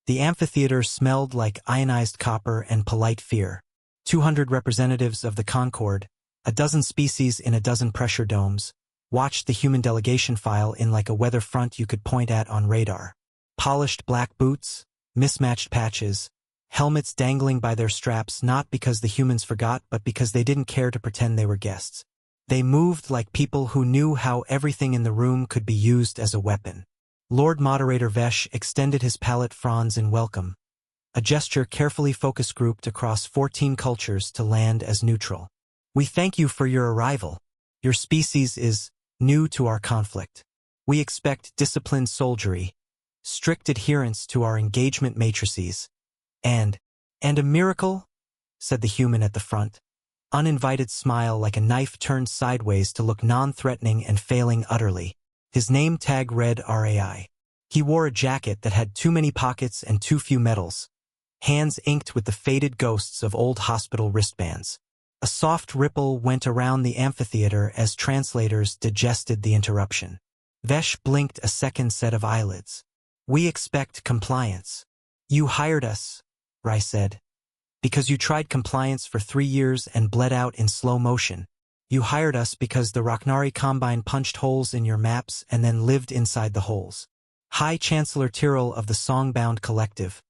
The amphitheater smelled like ionized copper and polite fear. 200 representatives of the Concord, a dozen species in a dozen pressure domes, watched the human delegation file in like a weather front you could point at on radar. Polished black boots, mismatched patches, helmets dangling by their straps not because the humans forgot but because they didn't care to pretend they were guests. They moved like people who knew how everything in the room could be used as a weapon. Lord Moderator Vesh extended his palette fronds in welcome, a gesture carefully focus grouped across 14 cultures to land as neutral. We thank you for your arrival. Your species is new to our conflict. We expect disciplined soldiery, strict adherence to our engagement matrices, and a miracle, said the human at the front. Uninvited smile like a knife turned sideways to look non-threatening and failing utterly. His name tag read RAI. He wore a jacket that had too many pockets and too few medals, hands inked with the faded ghosts of old hospital wristbands. A soft ripple went around the amphitheater as translators digested the interruption. Vesh blinked a second set of eyelids. We expect compliance. You hired us, Rai said, because you tried compliance for 3 years and bled out in slow motion. You hired us because the Raknari Combine punched holes in your maps and then lived inside the holes. High Chancellor Tyrrell of the Songbound Collective,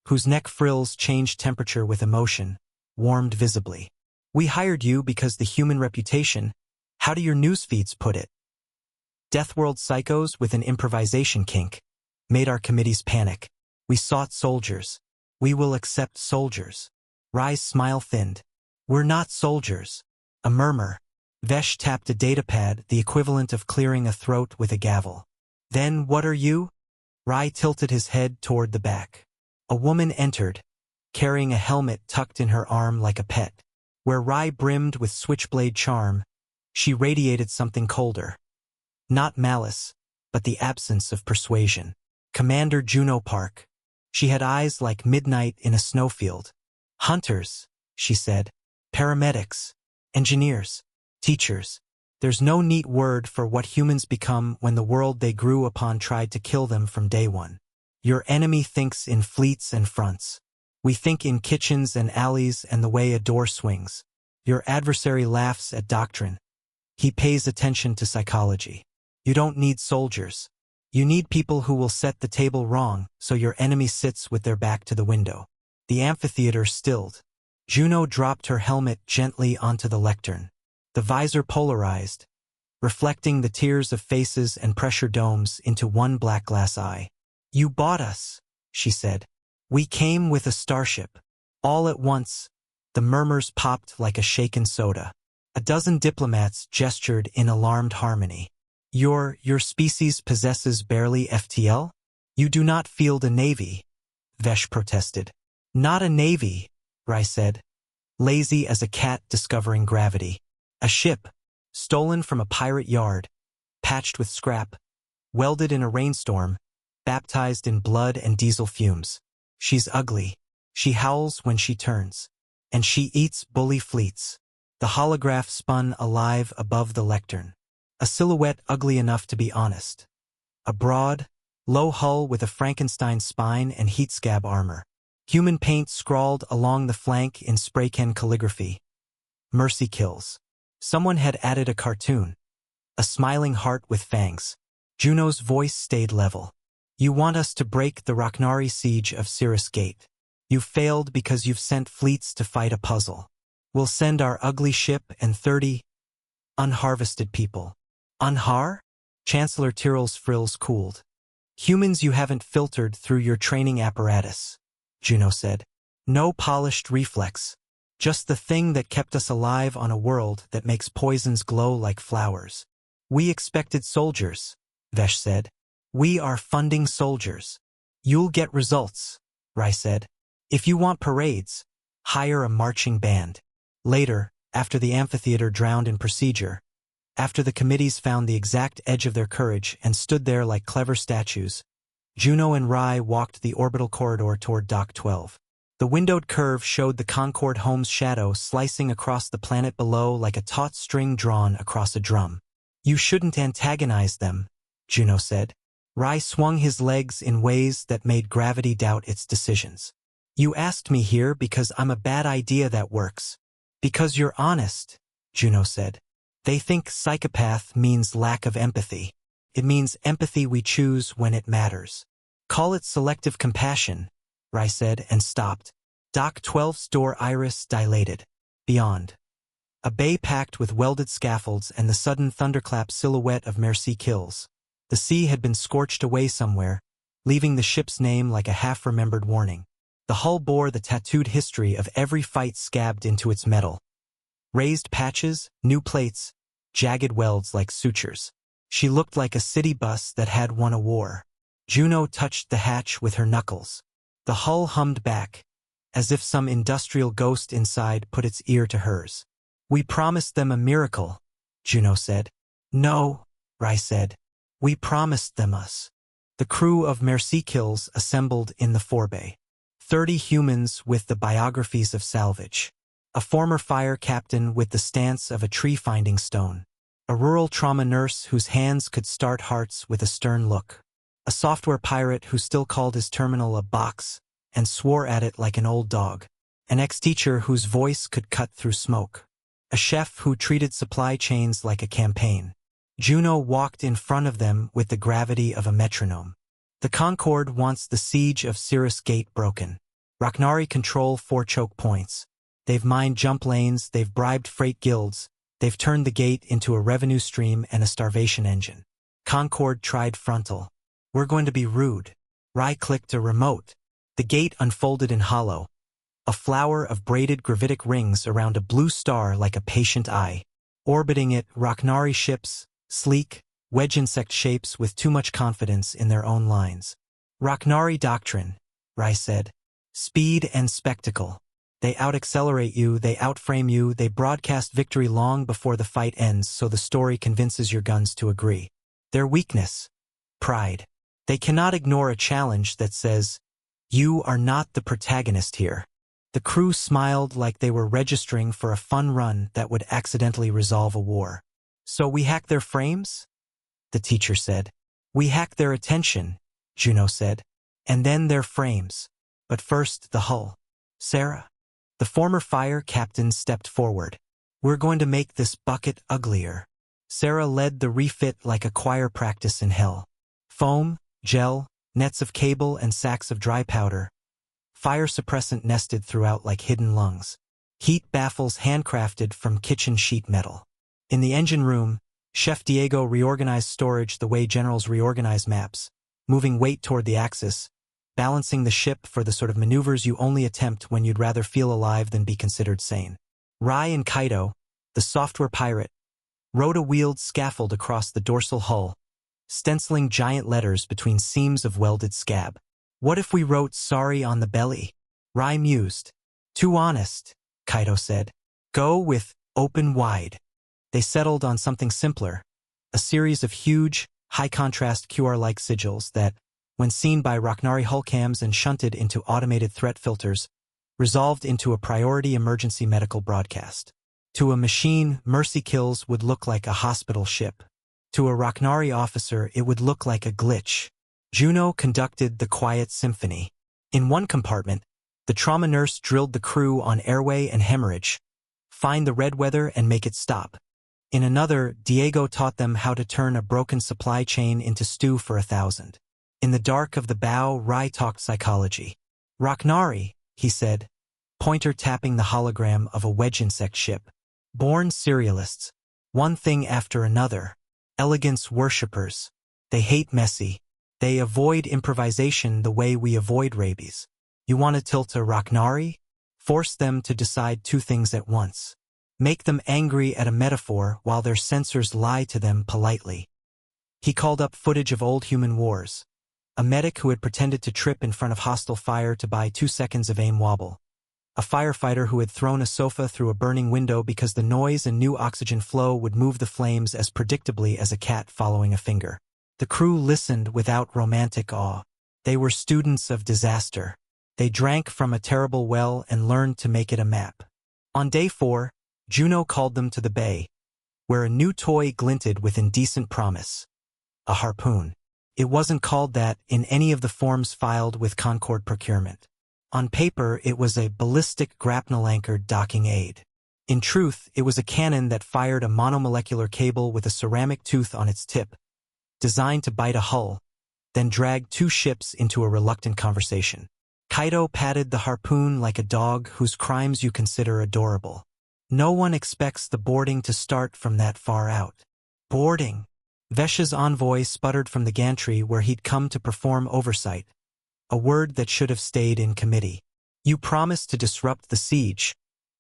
whose neck frills changed temperature with emotion, warmed visibly. We hired you because the human reputation, how do your newsfeeds put it? Deathworld psychos with an improvisation kink, made our committees panic. We sought soldiers. We will accept soldiers. Rai's smile thinned. We're not soldiers. A murmur. Vesh tapped a datapad, the equivalent of clearing a throat with a gavel. Then what are you? Rai tilted his head toward the back. A woman entered, carrying a helmet tucked in her arm like a pet. Where Rai brimmed with switchblade charm, she radiated something colder. Not malice, but the absence of persuasion. Commander Juno Park. She had eyes like midnight in a snowfield. Hunters, she said. Paramedics. Engineers. Teachers. There's no neat word for what humans become when the world they grew upon tried to kill them from day one. Your enemy thinks in fleets and fronts. We think in kitchens and alleys and the way a door swings. Your adversary laughs at doctrine. He pays attention to psychology. You don't need soldiers. You need people who will set the table wrong so your enemy sits with their back to the window. The amphitheater stilled. Juno dropped her helmet gently onto the lectern. The visor polarized, reflecting the tears of faces and pressure domes into one black glass eye. You bought us, she said. We came with a starship. All at once, the murmurs popped like a shaken soda. A dozen diplomats gestured in alarmed harmony. Your species possesses barely FTL? You do not field a navy, Vesh protested. Not a navy, Rai said, lazy as a cat discovering gravity. A ship, stolen from a pirate yard, patched with scrap, welded in a rainstorm, baptized in blood and diesel fumes. She's ugly. She howls when she turns. And she eats bully fleets. The holograph spun alive above the lectern. A silhouette ugly enough to be honest. A broad, low hull with a Frankenstein spine and heat scab armor. Human paint scrawled along the flank in spray can calligraphy. MERCI KILLS. Someone had added a cartoon. A smiling heart with fangs. Juno's voice stayed level. You want us to break the Raknari Siege of Cirrus Gate. You failed because you've sent fleets to fight a puzzle. We'll send our ugly ship and 30 unharvested people. Unhar? Chancellor Tyrrell's frills cooled. Humans you haven't filtered through your training apparatus, Juno said. No polished reflex. Just the thing that kept us alive on a world that makes poisons glow like flowers. We expected soldiers, Vesh said. We are funding soldiers. You'll get results, Rai said. If you want parades, hire a marching band. Later, after the amphitheater drowned in procedure, after the committees found the exact edge of their courage and stood there like clever statues, Juno and Rai walked the orbital corridor toward Dock 12. The windowed curve showed the Concord home's shadow slicing across the planet below like a taut string drawn across a drum. You shouldn't antagonize them, Juno said. Rai swung his legs in ways that made gravity doubt its decisions. You asked me here because I'm a bad idea that works. Because you're honest, Juno said. They think psychopath means lack of empathy. It means empathy we choose when it matters. Call it selective compassion, Rai said and stopped. Dock 12's door iris dilated. Beyond. A bay packed with welded scaffolds and the sudden thunderclap silhouette of MERCI KILLS. The sea had been scorched away somewhere, leaving the ship's name like a half-remembered warning. The hull bore the tattooed history of every fight scabbed into its metal. Raised patches, new plates, jagged welds like sutures. She looked like a city bus that had won a war. Juno touched the hatch with her knuckles. The hull hummed back, as if some industrial ghost inside put its ear to hers. We promised them a miracle, Juno said. No, Rai said. We promised them us. The crew of MERCI KILLS assembled in the forebay. 30 humans with the biographies of salvage. A former fire captain with the stance of a tree-finding stone. A rural trauma nurse whose hands could start hearts with a stern look. A software pirate who still called his terminal a box and swore at it like an old dog. An ex-teacher whose voice could cut through smoke. A chef who treated supply chains like a campaign. Juno walked in front of them with the gravity of a metronome. The Concord wants the Siege of Cirrus Gate broken. Raknari control 4 choke points. They've mined jump lanes, they've bribed freight guilds, they've turned the gate into a revenue stream and a starvation engine. Concord tried frontal. We're going to be rude. Rai clicked a remote. The gate unfolded in hollow. A flower of braided gravitic rings around a blue star like a patient eye. Orbiting it, Raknari ships, sleek, wedge insect shapes with too much confidence in their own lines. Raknari doctrine, Rai said. Speed and spectacle. They out-accelerate you, they outframe you, they broadcast victory long before the fight ends so the story convinces your guns to agree. Their weakness. Pride. They cannot ignore a challenge that says, you are not the protagonist here. The crew smiled like they were registering for a fun run that would accidentally resolve a war. So we hack their frames? The teacher said. We hack their attention, Juno said. And then their frames. But first, the hull. Sarah. The former fire captain stepped forward. We're going to make this bucket uglier. Sarah led the refit like a choir practice in hell. Foam, gel, nets of cable and sacks of dry powder. Fire suppressant nested throughout like hidden lungs. Heat baffles handcrafted from kitchen sheet metal. In the engine room, Chef Diego reorganized storage the way generals reorganize maps, moving weight toward the axis, balancing the ship for the sort of maneuvers you only attempt when you'd rather feel alive than be considered sane. Rai and Kaito, the software pirate, rode a wheeled scaffold across the dorsal hull, stenciling giant letters between seams of welded scab. What if we wrote sorry on the belly? Rai mused. Too honest, Kaito said. Go with open wide. They settled on something simpler, a series of huge, high-contrast QR-like sigils that, when seen by Raknari hullcams and shunted into automated threat filters, resolved into a priority emergency medical broadcast. To a machine, MERCI KILLS would look like a hospital ship. To a Raknari officer, it would look like a glitch. Juno conducted the quiet symphony. In one compartment, the trauma nurse drilled the crew on airway and hemorrhage, find the red weather and make it stop. In another, Diego taught them how to turn a broken supply chain into stew for 1,000. In the dark of the bow, Rai talked psychology. Raknari, he said, pointer tapping the hologram of a wedge insect ship. Born serialists. One thing after another. Elegance worshippers. They hate messy. They avoid improvisation the way we avoid rabies. You want to tilt a Raknari? Force them to decide 2 things at once. Make them angry at a metaphor while their censors lie to them politely. He called up footage of old human wars. A medic who had pretended to trip in front of hostile fire to buy 2 seconds of aim wobble. A firefighter who had thrown a sofa through a burning window because the noise and new oxygen flow would move the flames as predictably as a cat following a finger. The crew listened without romantic awe. They were students of disaster. They drank from a terrible well and learned to make it a map. On day 4, Juno called them to the bay, where a new toy glinted with indecent promise. A harpoon. It wasn't called that in any of the forms filed with Concord procurement. On paper, it was a ballistic grapnel-anchored docking aid. In truth, it was a cannon that fired a monomolecular cable with a ceramic tooth on its tip, designed to bite a hull, then drag two ships into a reluctant conversation. Kaido patted the harpoon like a dog whose crimes you consider adorable. No one expects the boarding to start from that far out. Boarding. Vesh's envoy sputtered from the gantry where he'd come to perform oversight, a word that should have stayed in committee. You promised to disrupt the siege,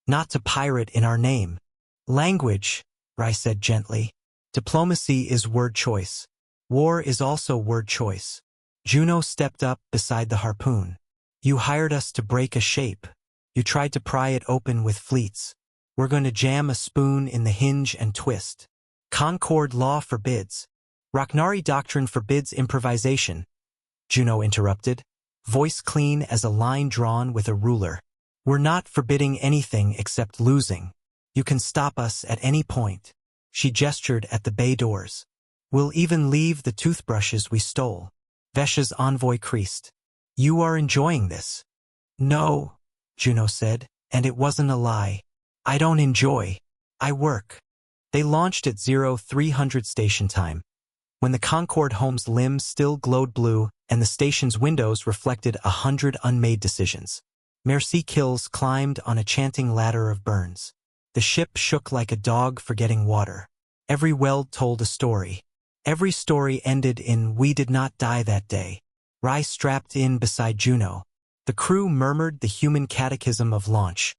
not to pirate in our name. Language, Rai said gently. Diplomacy is word choice. War is also word choice. Juno stepped up beside the harpoon. You hired us to break a shape. You tried to pry it open with fleets. We're going to jam a spoon in the hinge and twist. Concord law forbids. Raknari doctrine forbids improvisation, Juno interrupted, voice clean as a line drawn with a ruler. We're not forbidding anything except losing. You can stop us at any point. She gestured at the bay doors. We'll even leave the toothbrushes we stole. Vesh's envoy creased. You are enjoying this. No, Juno said, and it wasn't a lie. I don't enjoy. I work. They launched at 0300 station time, when the Concord home's limbs still glowed blue and the station's windows reflected 100 unmade decisions. MERCI KILLS climbed on a chanting ladder of burns. The ship shook like a dog forgetting water. Every weld told a story. Every story ended in "We did not die that day." Rai strapped in beside Juno. The crew murmured the human catechism of launch.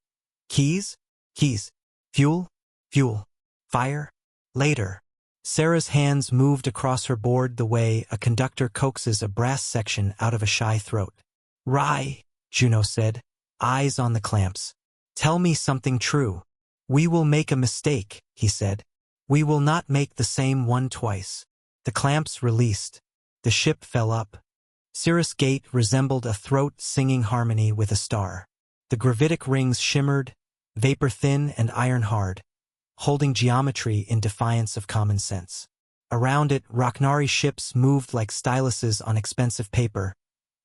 Keys? Keys. Fuel? Fuel. Fire? Later. Sarah's hands moved across her board the way a conductor coaxes a brass section out of a shy throat. Rai, Juno said, eyes on the clamps. Tell me something true. We will make a mistake, he said. We will not make the same one twice. The clamps released. The ship fell up. Cirrus Gate resembled a throat-singing harmony with a star. The gravitic rings shimmered, vapor-thin and iron-hard, holding geometry in defiance of common sense. Around it, Raknari ships moved like styluses on expensive paper,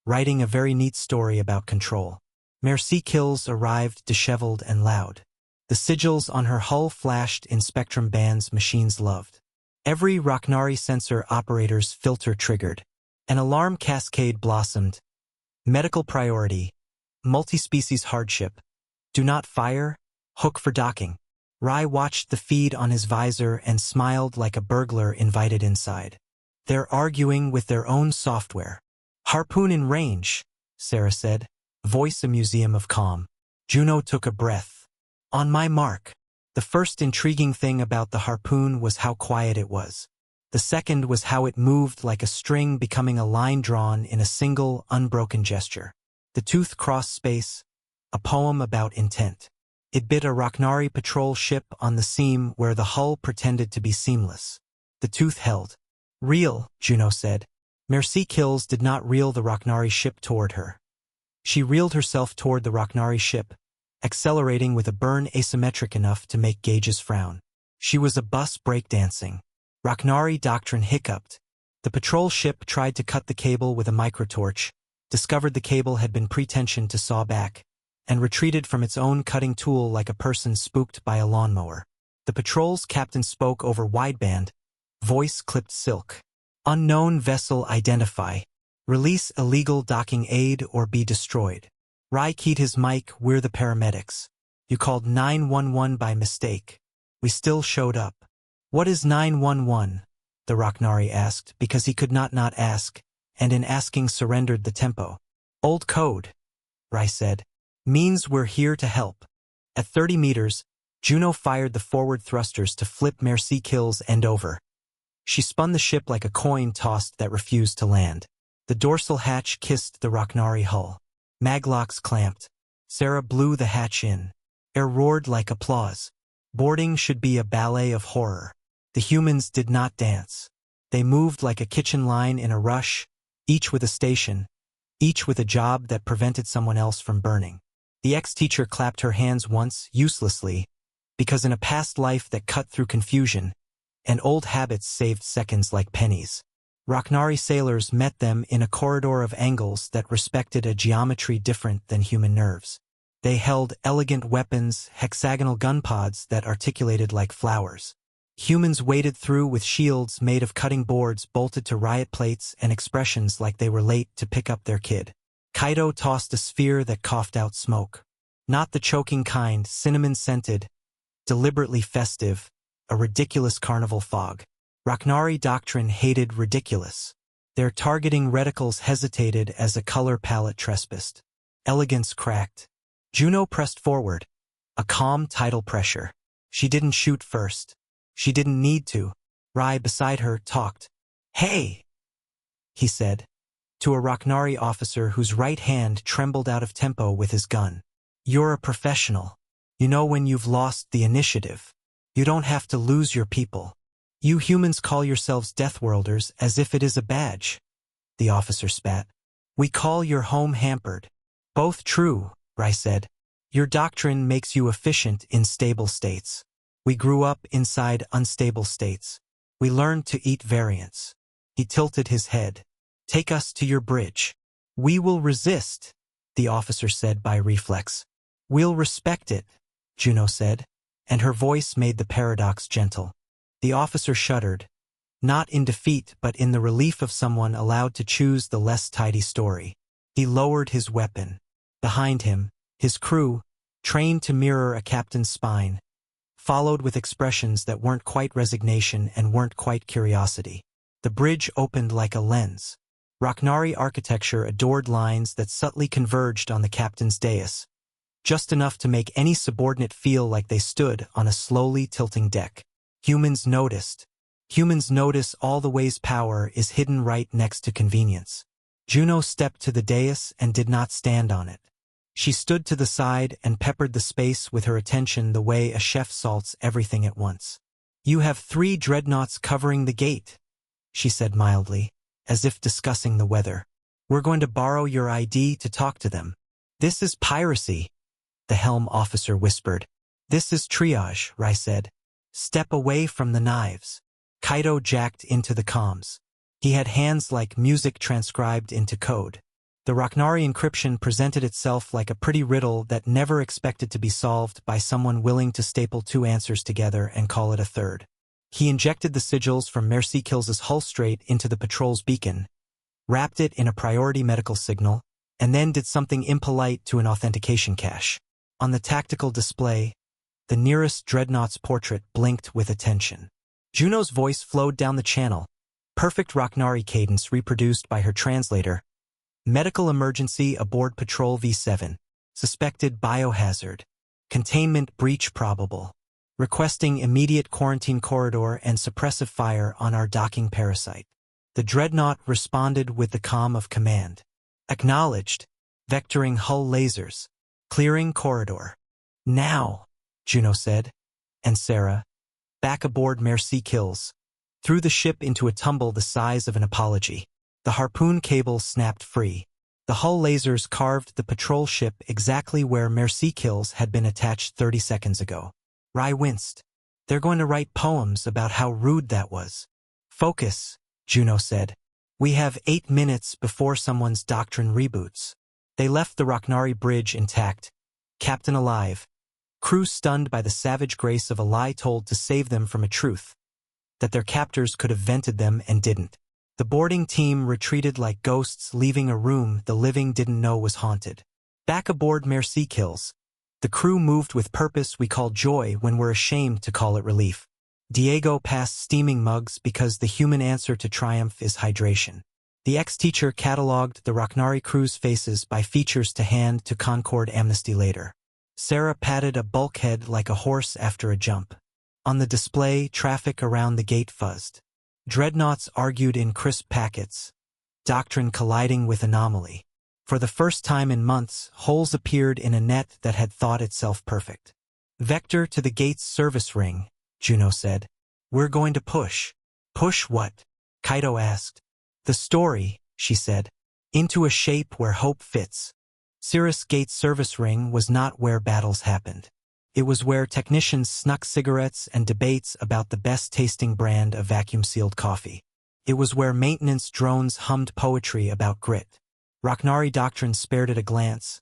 writing a very neat story about control. MERCI KILLS arrived disheveled and loud. The sigils on her hull flashed in spectrum bands machines loved. Every Raknari sensor operator's filter triggered. An alarm cascade blossomed. Medical priority. Multi-species hardship. Do not fire. Hook for docking. Rai watched the feed on his visor and smiled like a burglar invited inside. They're arguing with their own software. Harpoon in range, Sarah said, voice a museum of calm. Juno took a breath. On my mark. The first intriguing thing about the harpoon was how quiet it was. The second was how it moved like a string becoming a line drawn in a single, unbroken gesture. The tooth crossed space, a poem about intent. It bit a Raknari patrol ship on the seam where the hull pretended to be seamless. The tooth held. Reel, Juno said. MERCI KILLS did not reel the Raknari ship toward her. She reeled herself toward the Raknari ship, accelerating with a burn asymmetric enough to make gauges frown. She was a bus breakdancing. Raknari doctrine hiccuped. The patrol ship tried to cut the cable with a microtorch, discovered the cable had been pretensioned to saw back, and retreated from its own cutting tool like a person spooked by a lawnmower. The patrol's captain spoke over wideband, voice clipped silk. Unknown vessel identify. Release illegal docking aid or be destroyed. Rai keyed his mic, we're the paramedics. You called 911 by mistake. We still showed up. What is 911? The Raknari asked, because he could not ask, and in asking surrendered the tempo. Old code, Rai said. Means we're here to help. At 30 meters, Juno fired the forward thrusters to flip MERCI KILLS end over. She spun the ship like a coin tossed that refused to land. The dorsal hatch kissed the Raknari hull. Maglocks clamped. Sarah blew the hatch in. Air roared like applause. Boarding should be a ballet of horror. The humans did not dance. They moved like a kitchen line in a rush, each with a station, each with a job that prevented someone else from burning. The ex-teacher clapped her hands once, uselessly, because in a past life that cut through confusion, and old habits saved seconds like pennies. Raknari sailors met them in a corridor of angles that respected a geometry different than human nerves. They held elegant weapons, hexagonal gun pods that articulated like flowers. Humans waded through with shields made of cutting boards bolted to riot plates and expressions like they were late to pick up their kid. Kaido tossed a sphere that coughed out smoke. Not the choking kind, cinnamon-scented, deliberately festive, a ridiculous carnival fog. Raknari doctrine hated ridiculous. Their targeting reticles hesitated as a color palette trespassed. Elegance cracked. Juno pressed forward. A calm tidal pressure. She didn't shoot first. She didn't need to. Rai beside her talked. "Hey!" he said, to a Raknari officer whose right hand trembled out of tempo with his gun. "You're a professional. You know when you've lost the initiative. You don't have to lose your people. You humans call yourselves Deathworlders as if it is a badge." The officer spat. "We call your home hampered." "Both true," Rai said. "Your doctrine makes you efficient in stable states. We grew up inside unstable states. We learned to eat variance." He tilted his head. "Take us to your bridge." "We will resist," the officer said by reflex. "We'll respect it," Juno said, and her voice made the paradox gentle. The officer shuddered, not in defeat but in the relief of someone allowed to choose the less tidy story. He lowered his weapon. Behind him, his crew, trained to mirror a captain's spine, followed with expressions that weren't quite resignation and weren't quite curiosity. The bridge opened like a lens. Raknari architecture adored lines that subtly converged on the captain's dais, just enough to make any subordinate feel like they stood on a slowly tilting deck. Humans noticed. Humans notice all the ways power is hidden right next to convenience. Juno stepped to the dais and did not stand on it. She stood to the side and peppered the space with her attention the way a chef salts everything at once. "You have 3 dreadnoughts covering the gate," she said mildly, as if discussing the weather. "We're going to borrow your ID to talk to them." "This is piracy," the helm officer whispered. "This is triage," Rai said. "Step away from the knives." Kaido jacked into the comms. He had hands like music transcribed into code. The Raknari encryption presented itself like a pretty riddle that never expected to be solved by someone willing to staple 2 answers together and call it a third. He injected the sigils from MERCI KILLS' hull straight into the patrol's beacon, wrapped it in a priority medical signal, and then did something impolite to an authentication cache. On the tactical display, the nearest dreadnought's portrait blinked with attention. Juno's voice flowed down the channel, perfect Raknari cadence reproduced by her translator. "Medical emergency aboard Patrol V7. Suspected biohazard. Containment breach probable. Requesting immediate quarantine corridor and suppressive fire on our docking parasite." The dreadnought responded with the calm of command. "Acknowledged. Vectoring hull lasers. Clearing corridor." "Now," Juno said, and Sarah, back aboard MERCI KILLS, threw the ship into a tumble the size of an apology. The harpoon cable snapped free. The hull lasers carved the patrol ship exactly where MERCI KILLS had been attached 30 seconds ago. Rai winced. "They're going to write poems about how rude that was." "Focus," Juno said. "We have 8 minutes before someone's doctrine reboots." They left the Raknari bridge intact, captain alive, crew stunned by the savage grace of a lie told to save them from a truth, that their captors could have vented them and didn't. The boarding team retreated like ghosts leaving a room the living didn't know was haunted. Back aboard MERCI KILLS, the crew moved with purpose we call joy when we're ashamed to call it relief. Diego passed steaming mugs because the human answer to triumph is hydration. The ex-teacher catalogued the Raknari crew's faces by features to hand to Concord amnesty later. Sarah patted a bulkhead like a horse after a jump. On the display, traffic around the gate fuzzed. Dreadnoughts argued in crisp packets, doctrine colliding with anomaly. For the first time in months, holes appeared in a net that had thought itself perfect. "Vector to the gate's service ring," Juno said. "We're going to push." "Push what?" Kaido asked. "The story," she said, "into a shape where hope fits." Cirrus Gate's service ring was not where battles happened. It was where technicians snuck cigarettes and debates about the best-tasting brand of vacuum-sealed coffee. It was where maintenance drones hummed poetry about grit. Raknari doctrine spared it a glance,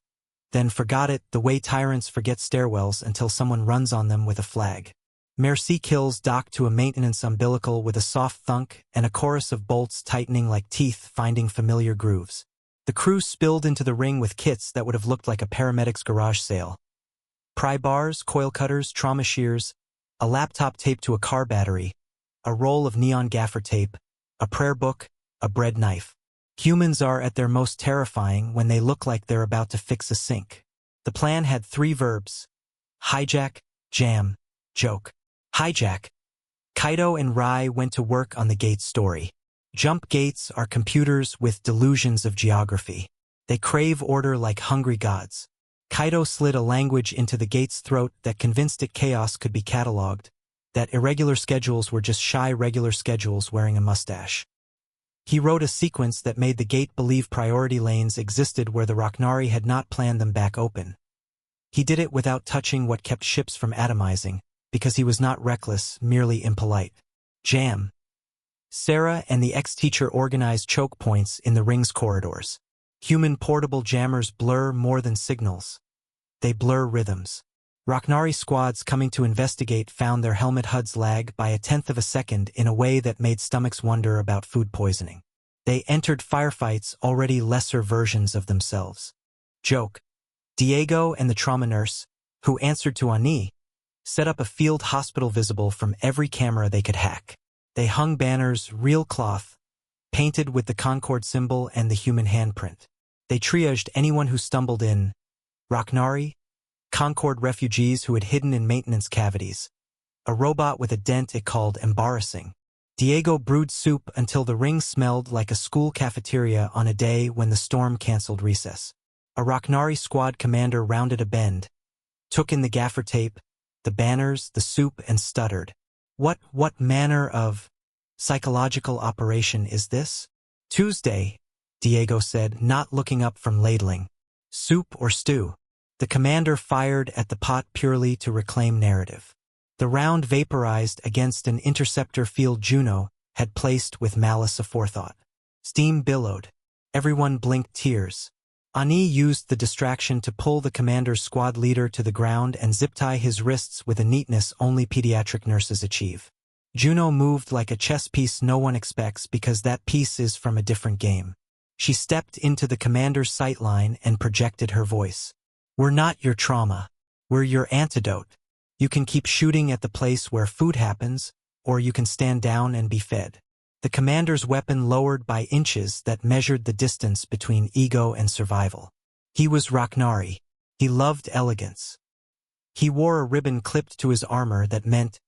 then forgot it the way tyrants forget stairwells until someone runs on them with a flag. MERCI KILLS docked to a maintenance umbilical with a soft thunk and a chorus of bolts tightening like teeth finding familiar grooves. The crew spilled into the ring with kits that would have looked like a paramedic's garage sale. Pry bars, coil cutters, trauma shears, a laptop taped to a car battery, a roll of neon gaffer tape, a prayer book, a bread knife. Humans are at their most terrifying when they look like they're about to fix a sink. The plan had 3 verbs: hijack, jam, joke. Hijack. Kaido and Rai went to work on the gate story. Jump gates are computers with delusions of geography. They crave order like hungry gods. Kaido slid a language into the gate's throat that convinced it chaos could be catalogued, that irregular schedules were just shy regular schedules wearing a mustache. He wrote a sequence that made the gate believe priority lanes existed where the Raknari had not planned them back open. He did it without touching what kept ships from atomizing, because he was not reckless, merely impolite. Jam. Sarah and the ex-teacher organized choke points in the ring's corridors. Human portable jammers blur more than signals. They blur rhythms. Raknari squads coming to investigate found their helmet HUDs lag by 1/10 of a second in a way that made stomachs wonder about food poisoning. They entered firefights already lesser versions of themselves. Joke. Diego and the trauma nurse, who answered to Ani, set up a field hospital visible from every camera they could hack. They hung banners, real cloth, painted with the Concord symbol and the human handprint. They triaged anyone who stumbled in. Raknari, Concord refugees who had hidden in maintenance cavities. A robot with a dent it called embarrassing. Diego brewed soup until the ring smelled like a school cafeteria on a day when the storm canceled recess. A Raknari squad commander rounded a bend, took in the gaffer tape, the banners, the soup, and stuttered. What manner of psychological operation is this? Tuesday, Diego said, not looking up from ladling. Soup or stew? The commander fired at the pot purely to reclaim narrative. The round vaporized against an interceptor field Juno had placed with malice aforethought. Steam billowed. Everyone blinked tears. Ani used the distraction to pull the commander's squad leader to the ground and zip-tie his wrists with a neatness only pediatric nurses achieve. Juno moved like a chess piece no one expects because that piece is from a different game. She stepped into the commander's sightline and projected her voice. "We're not your trauma. We're your antidote. You can keep shooting at the place where food happens, or you can stand down and be fed." The commander's weapon lowered by inches that measured the distance between ego and survival. He was Raknari. He loved elegance. He wore a ribbon clipped to his armor that meant,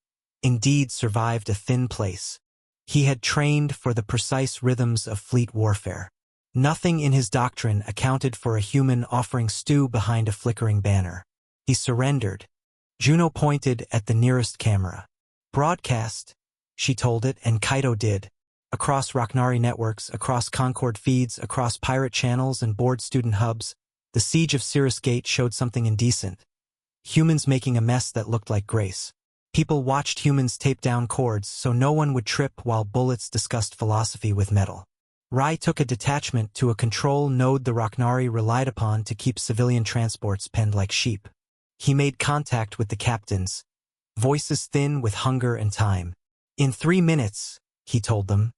indeed survived a thin place. He had trained for the precise rhythms of fleet warfare. Nothing in his doctrine accounted for a human offering stew behind a flickering banner. He surrendered. Juno pointed at the nearest camera. "Broadcast," she told it, and Kaido did. Across Raknari networks, across Concord feeds, across pirate channels and board student hubs, the Siege of Cirrus Gate showed something indecent. Humans making a mess that looked like grace. People watched humans tape down cords so no one would trip while bullets discussed philosophy with metal. Rai took a detachment to a control node the Raknari relied upon to keep civilian transports penned like sheep. He made contact with the captains, voices thin with hunger and time. "In 3 minutes," he told them,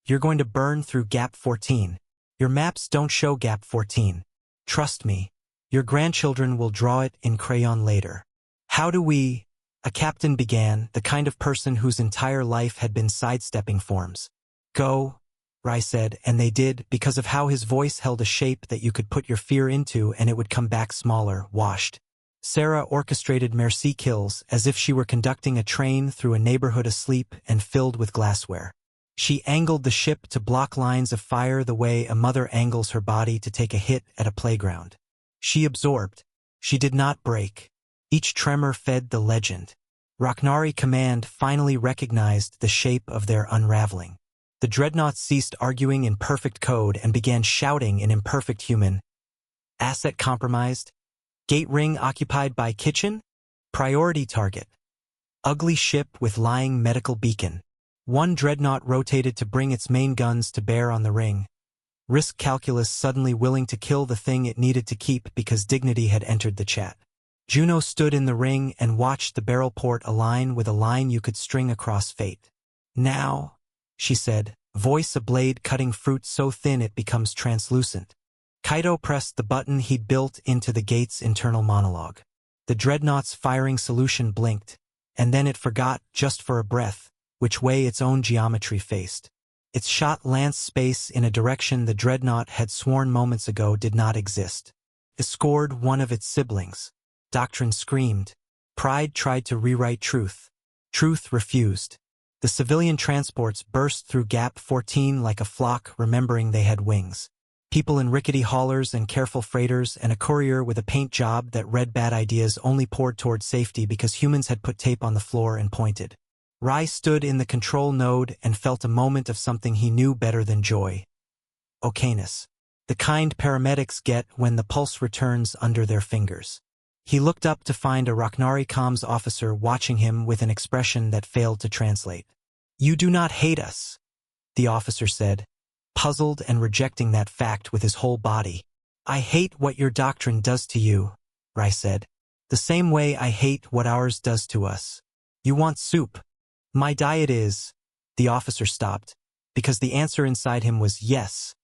"you're going to burn through Gap 14. Your maps don't show Gap 14. Trust me, your grandchildren will draw it in crayon later." "How do we—" a captain began, the kind of person whose entire life had been sidestepping forms. "Go," Rai said, and they did, because of how his voice held a shape that you could put your fear into and it would come back smaller, washed. Sarah orchestrated MERCI KILLS as if she were conducting a train through a neighborhood asleep and filled with glassware. She angled the ship to block lines of fire the way a mother angles her body to take a hit at a playground. She absorbed. She did not break. Each tremor fed the legend. Raknari Command finally recognized the shape of their unraveling. The dreadnoughts ceased arguing in perfect code and began shouting in imperfect human. "Asset compromised. Gate ring occupied by kitchen. Priority target. Ugly ship with lying medical beacon. One dreadnought rotated to bring its main guns to bear on the ring. Risk calculus suddenly willing to kill the thing it needed to keep because dignity had entered the chat. Juno stood in the ring and watched the barrel port align with a line you could string across fate. Now, she said, voice a blade cutting fruit so thin it becomes translucent. Kaito pressed the button he'd built into the gate's internal monologue. The dreadnought's firing solution blinked, and then it forgot, just for a breath, which way its own geometry faced. Its shot lanced space in a direction the dreadnought had sworn moments ago did not exist. It scored one of its siblings. Doctrine screamed. Pride tried to rewrite truth. Truth refused. The civilian transports burst through Gap 14 like a flock, remembering they had wings. People in rickety haulers and careful freighters and a courier with a paint job that read bad ideas only poured toward safety because humans had put tape on the floor and pointed. Rai stood in the control node and felt a moment of something he knew better than joy. Okayness. The kind paramedics get when the pulse returns under their fingers. He looked up to find a Raknari comms officer watching him with an expression that failed to translate. "You do not hate us," the officer said, puzzled and rejecting that fact with his whole body. "I hate what your doctrine does to you," Rai said. "The same way I hate what ours does to us. You want soup. My diet is—" The officer stopped, because the answer inside him was yes,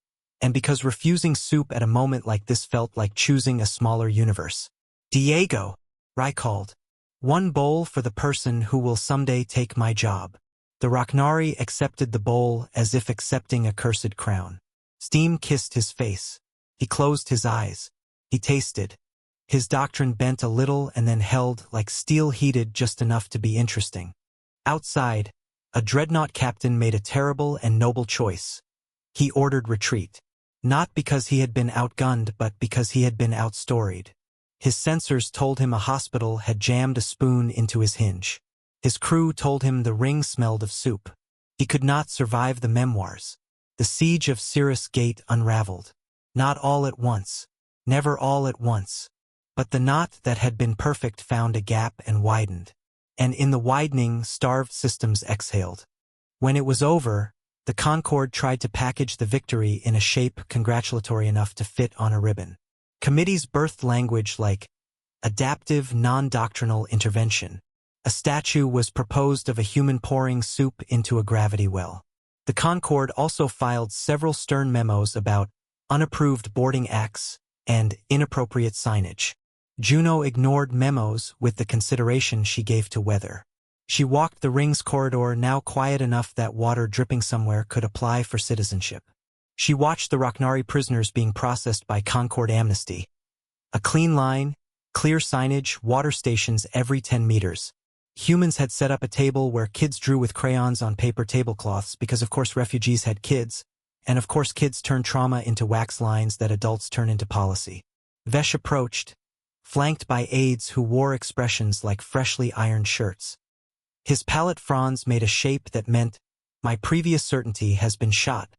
and because refusing soup at a moment like this felt like choosing a smaller universe. "Diego," Rai called. "One bowl for the person who will someday take my job." The Raknari accepted the bowl as if accepting a cursed crown. Steam kissed his face. He closed his eyes. He tasted. His doctrine bent a little and then held like steel heated just enough to be interesting. Outside, a dreadnought captain made a terrible and noble choice. He ordered retreat. Not because he had been outgunned but because he had been outstoried. His sensors told him a hospital had jammed a spoon into his hinge. His crew told him the ring smelled of soup. He could not survive the memoirs. The Siege of Cirrus Gate unraveled. Not all at once. Never all at once. But the knot that had been perfect found a gap and widened. And in the widening, starved systems exhaled. When it was over, the Concord tried to package the victory in a shape congratulatory enough to fit on a ribbon. Committees birthed language like adaptive non-doctrinal intervention. A statue was proposed of a human pouring soup into a gravity well. The Concord also filed several stern memos about unapproved boarding acts and inappropriate signage. Juno ignored memos with the consideration she gave to weather. She walked the ring's corridor, now quiet enough that water dripping somewhere could apply for citizenship. She watched the Raknari prisoners being processed by Concord Amnesty. A clean line, clear signage, water stations every 10 meters. Humans had set up a table where kids drew with crayons on paper tablecloths because of course refugees had kids, and of course kids turn trauma into wax lines that adults turn into policy. Vesh approached, flanked by aides who wore expressions like freshly ironed shirts. His palette fronds made a shape that meant, "My previous certainty has been shot.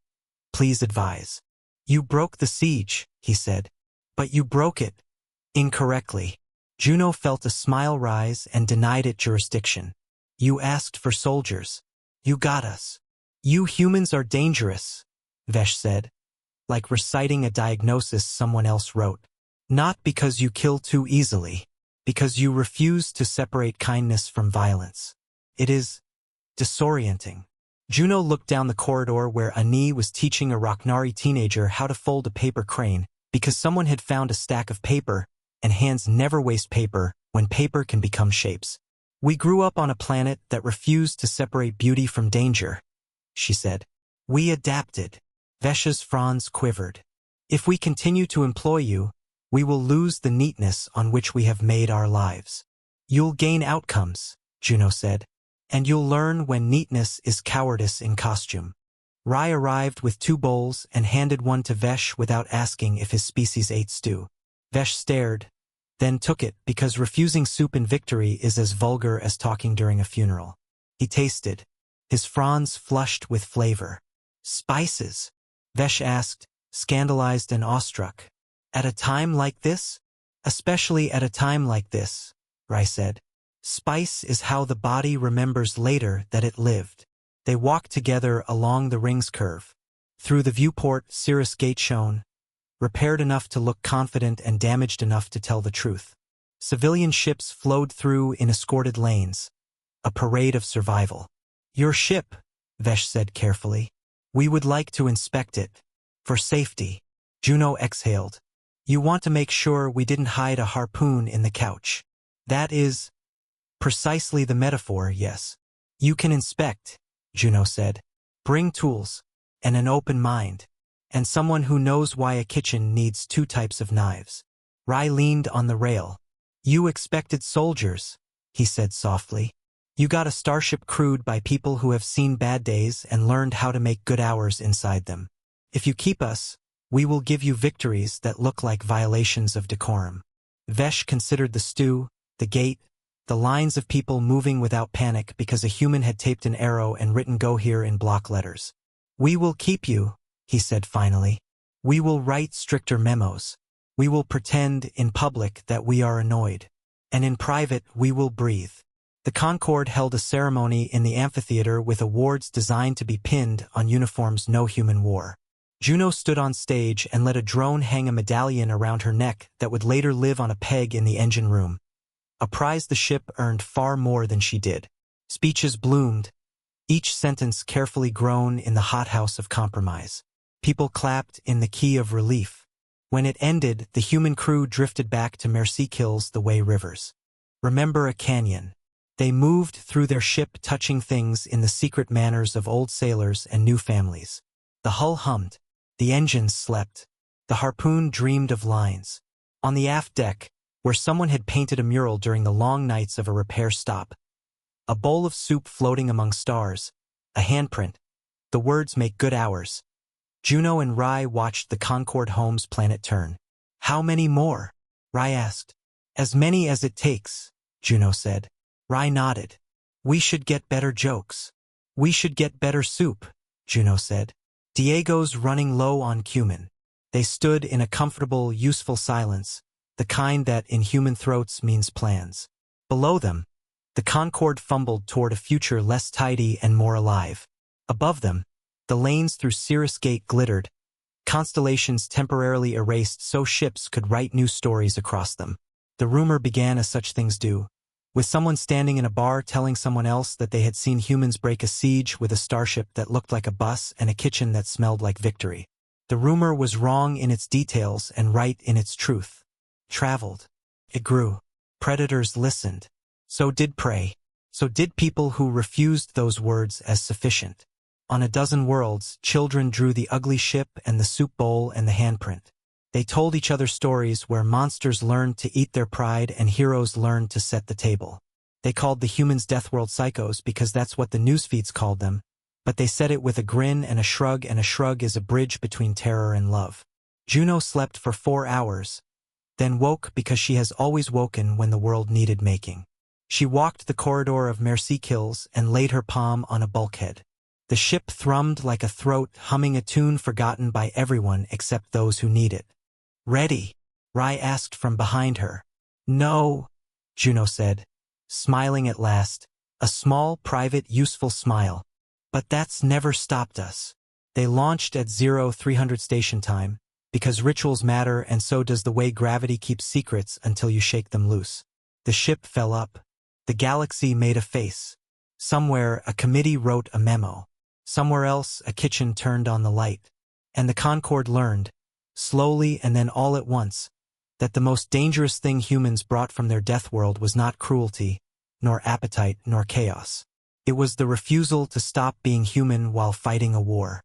Please advise." "You broke the siege," he said. "But you broke it incorrectly." Juno felt a smile rise and denied it jurisdiction. "You asked for soldiers. You got us." "You humans are dangerous," Vesh said, like reciting a diagnosis someone else wrote. "Not because you kill too easily, because you refuse to separate kindness from violence. It is disorienting." Juno looked down the corridor where Ani was teaching a Raknari teenager how to fold a paper crane because someone had found a stack of paper, and hands never waste paper when paper can become shapes. "We grew up on a planet that refused to separate beauty from danger," she said. "We adapted." Vesh's fronds quivered. "If we continue to employ you, we will lose the neatness on which we have made our lives." "You'll gain outcomes," Juno said. "And you'll learn when neatness is cowardice in costume." Rai arrived with 2 bowls and handed one to Vesh without asking if his species ate stew. Vesh stared, then took it because refusing soup in victory is as vulgar as talking during a funeral. He tasted. His fronds flushed with flavor. "Spices?" Vesh asked, scandalized and awestruck. "At a time like this?" "Especially at a time like this," Rai said. "Spice is how the body remembers later that it lived." They walked together along the ring's curve. Through the viewport, Cirrus Gate shone, repaired enough to look confident and damaged enough to tell the truth. Civilian ships flowed through in escorted lanes, a parade of survival. "Your ship," Vesh said carefully. "We would like to inspect it. For safety." Juno exhaled. "You want to make sure we didn't hide a harpoon in the couch." "That is precisely the metaphor, yes." "You can inspect," Juno said. "Bring tools, and an open mind, and someone who knows why a kitchen needs 2 types of knives." Rai leaned on the rail. "You expected soldiers," he said softly. "You got a starship crewed by people who have seen bad days and learned how to make good hours inside them. If you keep us, we will give you victories that look like violations of decorum." Vesh considered the stew, the gate, the lines of people moving without panic because a human had taped an arrow and written "Go here" in block letters. "We will keep you," he said finally. "We will write stricter memos. We will pretend in public that we are annoyed. And in private we will breathe." The Concord held a ceremony in the amphitheater with awards designed to be pinned on uniforms no human wore. Juno stood on stage and let a drone hang a medallion around her neck that would later live on a peg in the engine room. A prize the ship earned far more than she did. Speeches bloomed, each sentence carefully grown in the hothouse of compromise. People clapped in the key of relief. When it ended, the human crew drifted back to MERCI KILLS the way rivers remember a canyon. They moved through their ship, touching things in the secret manners of old sailors and new families. The hull hummed. The engines slept. The harpoon dreamed of lines. On the aft deck, where someone had painted a mural during the long nights of a repair stop, a bowl of soup floating among stars, a handprint. The words "Make good hours." Juno and Rai watched the Concord home's planet turn. "How many more?" Rai asked. "As many as it takes," Juno said. Rai nodded. "We should get better jokes. We should get better soup," Juno said. "Diego's running low on cumin." They stood in a comfortable, useful silence, the kind that in human throats means plans. Below them, the Concord fumbled toward a future less tidy and more alive. Above them, the lanes through Cirrus Gate glittered, constellations temporarily erased so ships could write new stories across them. The rumor began as such things do, with someone standing in a bar telling someone else that they had seen humans break a siege with a starship that looked like a bus and a kitchen that smelled like victory. The rumor was wrong in its details and right in its truth. Traveled. It grew. Predators listened. So did prey. So did people who refused those words as sufficient. On a dozen worlds, children drew the ugly ship and the soup bowl and the handprint. They told each other stories where monsters learned to eat their pride and heroes learned to set the table. They called the humans Deathworld psychos because that's what the newsfeeds called them, but they said it with a grin and a shrug is a bridge between terror and love. Juno slept for 4 hours, then woke because she has always woken when the world needed making. She walked the corridor of MERCI KILLS and laid her palm on a bulkhead. The ship thrummed like a throat humming a tune forgotten by everyone except those who need it. "Ready?" Rai asked from behind her. "No," Juno said, smiling at last, a small, private, useful smile. "But that's never stopped us." They launched at 0300 station time, because rituals matter and so does the way gravity keeps secrets until you shake them loose. The ship fell up. The galaxy made a face. Somewhere, a committee wrote a memo. Somewhere else, a kitchen turned on the light. And the Concord learned, slowly and then all at once, that the most dangerous thing humans brought from their death world was not cruelty, nor appetite, nor chaos. It was the refusal to stop being human while fighting a war.